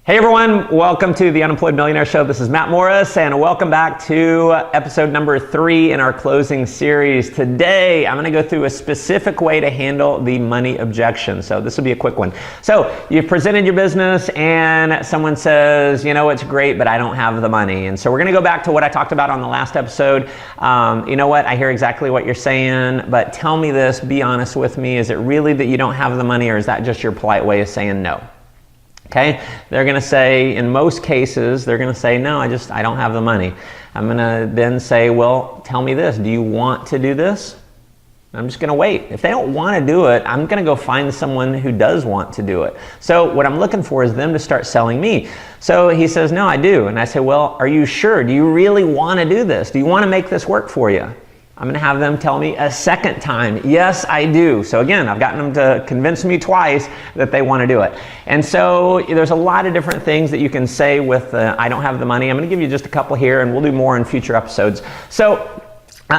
Hey everyone, welcome to the Unemployed Millionaire Show. This is Matt Morris and welcome back to episode number 3 in our closing series. Today, I'm gonna go through a specific way to handle the money objection. So this will be a quick one. So you've presented your business and someone says, you know, it's great, but I don't have the money. And so we're gonna go back to what I talked about on the last episode. You know what, I hear exactly what you're saying, but tell me this, be honest with me. Is it really that you don't have the money or is that just your polite way of saying no? Okay, they're going to say, in most cases, they're going to say, no, I don't have the money. I'm going to then say, well, tell me this, do you want to do this? I'm just going to wait. If they don't want to do it, I'm going to go find someone who does want to do it. So what I'm looking for is them to start selling me. So he says, no, I do. And I say, well, are you sure? Do you really want to do this? Do you want to make this work for you? I'm going to have them tell me a second time, yes, I do. So again, I've gotten them to convince me twice that they want to do it. And so there's a lot of different things that you can say with I don't have the money. I'm going to give you just a couple here and we'll do more in future episodes. So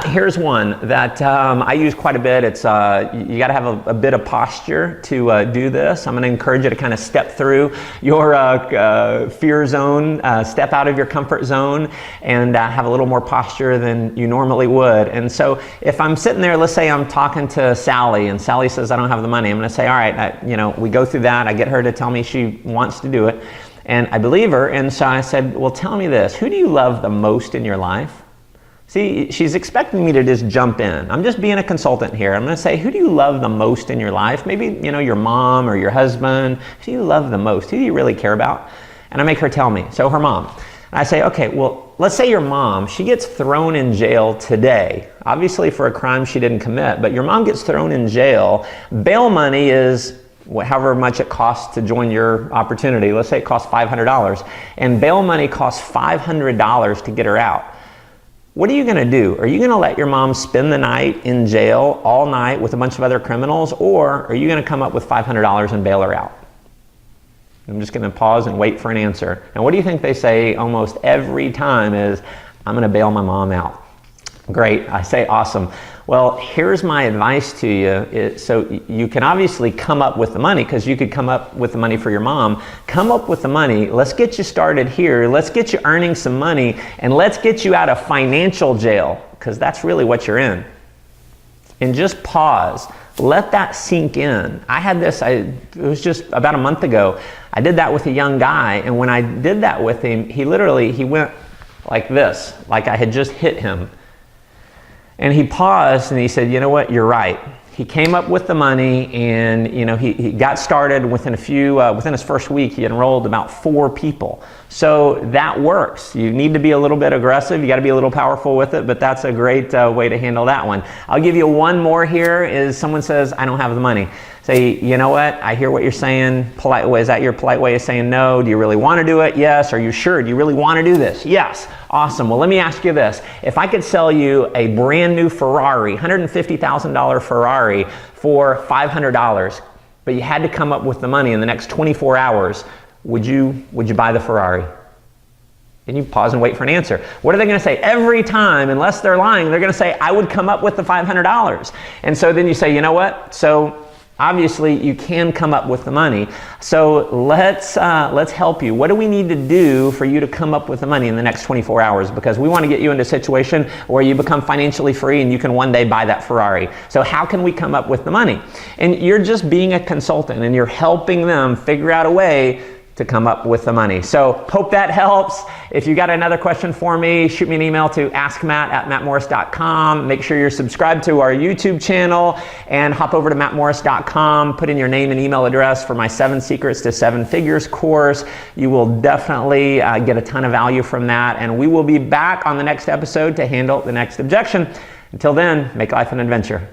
here's one that I use quite a bit. It's you got to have a bit of posture to do this. I'm going to encourage you to kind of step through your fear zone, step out of your comfort zone, and have a little more posture than you normally would. And so if I'm sitting there, let's say I'm talking to Sally, and Sally says I don't have the money. I'm going to say, all right, we go through that. I get her to tell me she wants to do it, and I believe her. And so I said, well, tell me this: who do you love the most in your life? See, she's expecting me to just jump in. I'm just being a consultant here. I'm going to say, who do you love the most in your life? Maybe, your mom or your husband. Who do you love the most? Who do you really care about? And I make her tell me. So her mom. And I say, okay, well, let's say your mom, she gets thrown in jail today, obviously for a crime she didn't commit, but your mom gets thrown in jail. Bail money is however much it costs to join your opportunity. Let's say it costs $500. And bail money costs $500 to get her out. What are you going to do? Are you going to let your mom spend the night in jail all night with a bunch of other criminals, or are you going to come up with $500 and bail her out? I'm just going to pause and wait for an answer. And what do you think they say almost every time is, I'm going to bail my mom out. Great. I say, awesome. Well, here's my advice to you. So you can obviously come up with the money, because you could come up with the money for your mom. Come up with the money. Let's get you started here. Let's get you earning some money, and let's get you out of financial jail, because that's really what you're in. And just pause. Let that sink in. I had this, it was just about a month ago. I did that with a young guy, and when I did that with him, he went like this, like I had just hit him. And he paused and he said, you know what, you're right. He came up with the money, and he got started within his first week, he enrolled about 4 people. So that works. You need to be a little bit aggressive. You got to be a little powerful with it, but that's a great way to handle that one. I'll give you one more here. Is someone says, I don't have the money. Say, you know what, I hear what you're saying. Polite way, is that your polite way of saying no? Do you really want to do it? Yes. Are you sure? Do you really want to do this? Yes. Awesome. Well, let me ask you this. If I could sell you a brand new Ferrari, $150,000 Ferrari for $500, but you had to come up with the money in the next 24 hours, would you buy the Ferrari? And you pause and wait for an answer. What are they going to say? Every time, unless they're lying, they're going to say, I would come up with the $500. And so then you say, you know what? So obviously, you can come up with the money. So let's help you. What do we need to do for you to come up with the money in the next 24 hours? Because we want to get you into a situation where you become financially free and you can one day buy that Ferrari. So how can we come up with the money? And you're just being a consultant and you're helping them figure out a way to come up with the money. So hope that helps. If you got another question for me, shoot me an email to askmatt@mattmorris.com. Make sure you're subscribed to our YouTube channel and hop over to mattmorris.com. Put in your name and email address for my 7 Secrets to 7 Figures course. You will definitely get a ton of value from that. And we will be back on the next episode to handle the next objection. Until then, make life an adventure.